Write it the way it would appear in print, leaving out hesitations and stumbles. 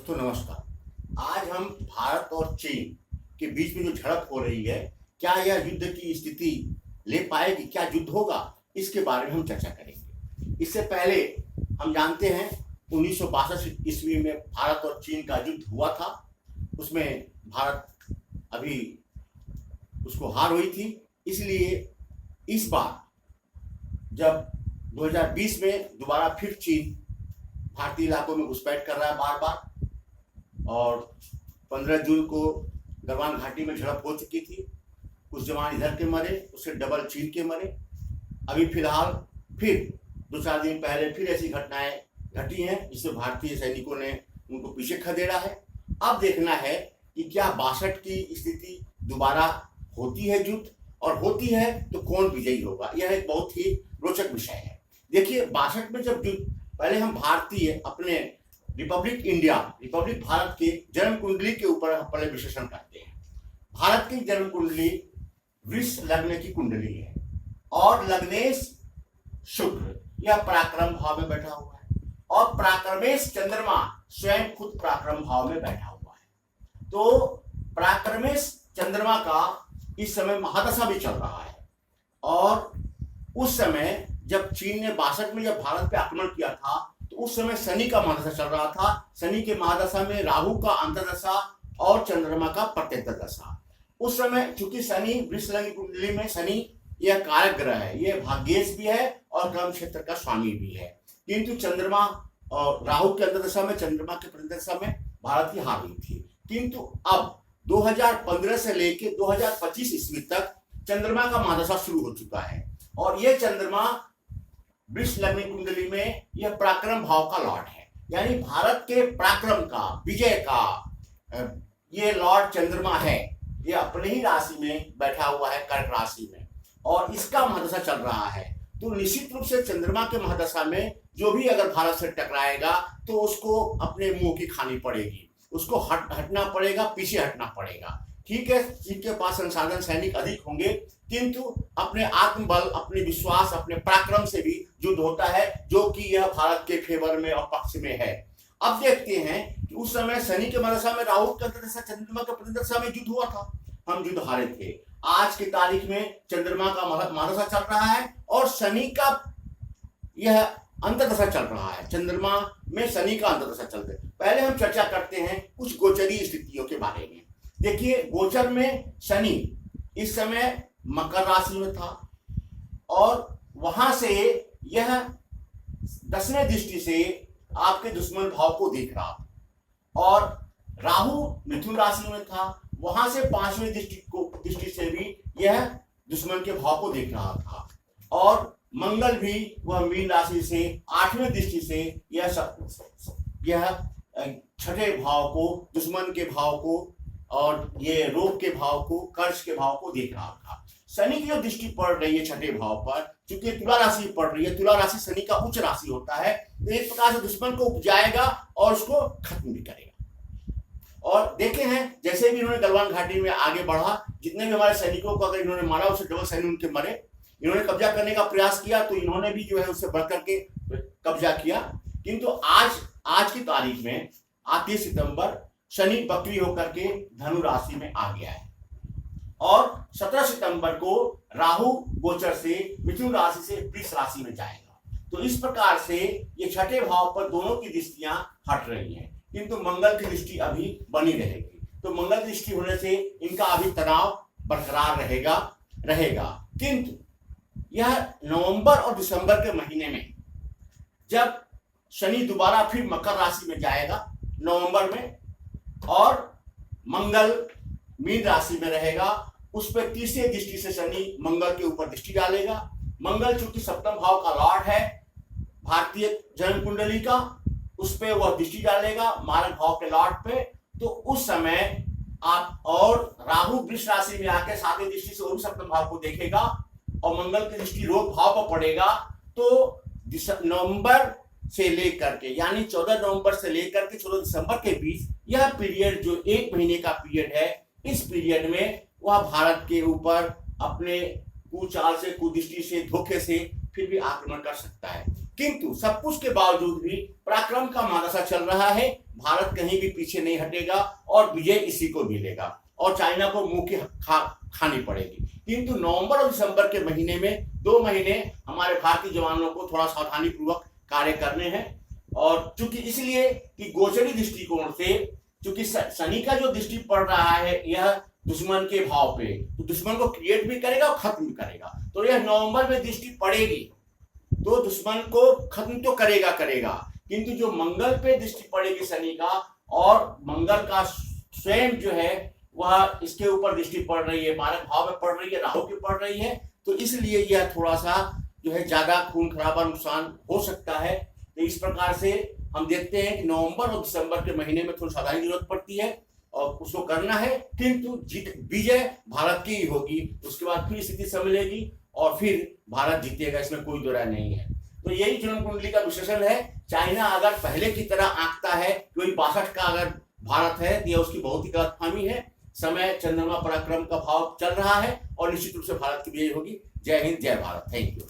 दोस्तों नमस्कार। आज हम भारत और चीन के बीच में जो झड़प हो रही है, क्या यह युद्ध की स्थिति ले पाएगी, क्या युद्ध होगा, इसके बारे में हम चर्चा करेंगे। इससे पहले हम जानते हैं 1962 ईस्वी में भारत और चीन का युद्ध हुआ था। उसमें भारत अभी उसको हार हुई थी। इसलिए इस बार जब 2020 में दोबारा फिर चीन भारतीय इलाकों में घुसपैठ कर रहा है बार बार, और 15 जून को गलवान घाटी में झड़प हो चुकी थी। कुछ जवान इधर के मरे, उससे डबल चीन के मरे। अभी फिलहाल फिर 2-4 दिन पहले फिर ऐसी घटनाएं घटी हैं जिससे भारतीय सैनिकों ने उनको पीछे खदेड़ा है। अब देखना है कि क्या 62 की स्थिति दोबारा होती है युद्ध, और होती है तो कौन विजयी होगा। यह एक बहुत ही रोचक विषय है। देखिए 62 में जब युद्ध, पहले हम भारतीय अपने रिपब्लिक भारत के जन्म कुंडली के ऊपर पहले विश्लेषण करते हैं। भारत की जन्म कुंडली वृष लग्न की कुंडली है और लग्नेश शुक्र यह पराक्रम भाव में बैठा हुआ है, और पराक्रमेश चंद्रमा स्वयं खुद पराक्रम भाव में बैठा हुआ है। तो पराक्रमेश चंद्रमा का इस समय महादशा भी चल रहा है। और उस समय जब चीन ने 62 में जब भारत पे आक्रमण किया था तो उस समय शनि का महादशा चल रहा था। शनि के महादशा में राहु का अंतर्दशा और चंद्रमा का प्रत्यंतर दशा। उस समय चूंकि शनि वृष लग्न कुंडली में शनि यह कारक ग्रह है, यह भाग्येश भी है और कर्म क्षेत्र का स्वामी भी है। किंतु चंद्रमा और राहु के अंतर्दशा में, चंद्रमा के प्रत्यंतर में भारत की हार हुई थी। किंतु अब 2015 से लेकर 2025 ईस्वी तक चंद्रमा का महादशा शुरू हो चुका है, और यह चंद्रमा वृष लग्न कुंडली में यह पराक्रम भाव का लॉर्ड है। यानी भारत के पराक्रम का, विजय का ये लॉर्ड चंद्रमा है। ये अपने ही राशि में बैठा हुआ है, कर्क राशि में, और इसका महादशा चल रहा है। तो निश्चित रूप से चंद्रमा के महादशा में जो भी अगर भारत से टकराएगा तो उसको अपने मुंह की खानी पड़ेगी, उसको हटना पड़ेगा, पीछे हटना पड़ेगा। ठीक है, जिनके पास संसाधन सैनिक अधिक होंगे, किंतु अपने आत्मबल, अपने विश्वास, अपने पराक्रम से भी युद्ध होता है, जो कि यह भारत के फेवर में और पक्ष में है। अब देखते हैं कि उस समय शनि के महादशा में, राहु के अंतर्दशा, चंद्रमा के प्रत्यंतर में युद्ध हुआ था, हम युद्ध हारे थे। आज की तारीख में चंद्रमा का महादशा चल रहा है और शनि का यह अंतर्दशा चल रहा है। चंद्रमा में शनि का अंतर्दशा चलते। पहले हम चर्चा करते हैं कुछ गोचरीय स्थितियों के बारे में। देखिए गोचर में शनि इस समय मकर राशि में था, और वहां से यह 10वें दृष्टि से आपके दुश्मन भाव को देख रहा था, और राहु मिथुन राशि में था, वहां से 5वें दृष्टि से भी यह दुश्मन के भाव को देख रहा था, और मंगल भी वह मीन राशि से 8वें दृष्टि से यह 6ठे भाव को, दुश्मन के भाव को, और ये रोग के भाव को, कर्ज के भाव को देख रहा था। शनि की जो दृष्टि पड़ रही है 6ठे भाव पर, क्योंकि तुला राशि पड़ रही है, तुला राशि शनि का उच्च राशि होता है, तो एक प्रकार से दुश्मन को उपजाएगा और उसको खत्म भी करेगा। और देखे हैं जैसे भी इन्होंने गलवान घाटी में आगे बढ़ा, जितने भी हमारे सैनिकों को अगर इन्होंने मारा, उससे डबल सैनिक उनके मरे। इन्होंने कब्जा करने का प्रयास किया तो इन्होंने भी जो है उससे बढ़ करके कब्जा किया। किंतु आज की तारीख में 30 सितंबर शनि बकरी होकर के धनु राशि में आ गया है, और 17 सितंबर को राहु गोचर से मिथुन राशि से वृष राशि में जाएगा। तो इस प्रकार से ये 6ठे भाव पर दोनों की दृष्टियां हट रही हैं, किंतु मंगल की दृष्टि अभी बनी रहेगी। तो मंगल की दृष्टि होने से इनका अभी तनाव बरकरार रहेगा। किंतु यह नवंबर और दिसंबर के महीने में जब शनि दोबारा फिर मकर राशि में जाएगा नवंबर में, और मंगल मीन राशि में रहेगा, उस पर 30वीं दृष्टि से शनि मंगल के ऊपर दृष्टि डालेगा। मंगल चूंकि सप्तम भाव का लॉर्ड है भारतीय जन्म कुंडली का, उस पर वह दृष्टि डालेगा मारक भाव के लॉर्ड पे। तो उस समय आप, और राहु वृष राशि में आके 7वीं दृष्टि से उन सप्तम भाव को देखेगा, और मंगल की दृष्टि रोग भाव पर पड़ेगा। तो नवंबर से लेकर के, यानी 14 नवंबर से लेकर के 14 दिसंबर के बीच यह पीरियड जो 1 महीने का पीरियड है, इस पीरियड में वह भारत के ऊपर अपने कुचाल से, कुदृष्टि से, धोखे से फिर भी आक्रमण कर सकता है। किंतु सब कुछ के बावजूद भी पराक्रम का मानसा चल रहा है। भारत कहीं भी पीछे नहीं हटेगा और विजय इसी को मिलेगा और चाइना को मुंह की खानी पड़ेगी। किंतु नवंबर और दिसंबर के महीने में 2 महीने हमारे भारतीय जवानों को थोड़ा सावधानी पूर्वक कार्य करने हैं। और चूंकि इसलिए कि गोचरी दृष्टिकोण से चूंकि शनि का जो दृष्टि पड़ रहा है यह दुश्मन के भाव पे, तो दुश्मन को क्रिएट भी करेगा और खत्म भी करेगा। तो यह नवंबर में दृष्टि पड़ेगी तो दुश्मन को खत्म तो करेगा, किंतु जो मंगल पे दृष्टि पड़ेगी शनि का, और मंगल का स्वयं जो है वह इसके ऊपर दृष्टि पड़ रही है, मारक भाव में पड़ रही है, राहु की पड़ रही है, तो इसलिए यह थोड़ा सा जो है ज्यादा खून खराबा नुकसान हो सकता है। तो इस प्रकार से हम देखते हैं कि नवंबर और दिसंबर के महीने में थोड़ी सावधानी की जरूरत पड़ती है और उसको करना है, किंतु विजय भारत की ही होगी। उसके बाद फिर स्थिति संभलेगी और फिर भारत जीतेगा, इसमें कोई दो राय नहीं है। तो यही जन्म कुंडली का विशेषण है। चाइना अगर पहले की तरह आंकता है कि वही 62 का अगर भारत है तो यह उसकी बहुत ही गलतफहमी है। समय चंद्रमा पराक्रम का भाव चल रहा है और निश्चित रूप से भारत की विजय होगी। जय हिंद, जय भारत। Thank you.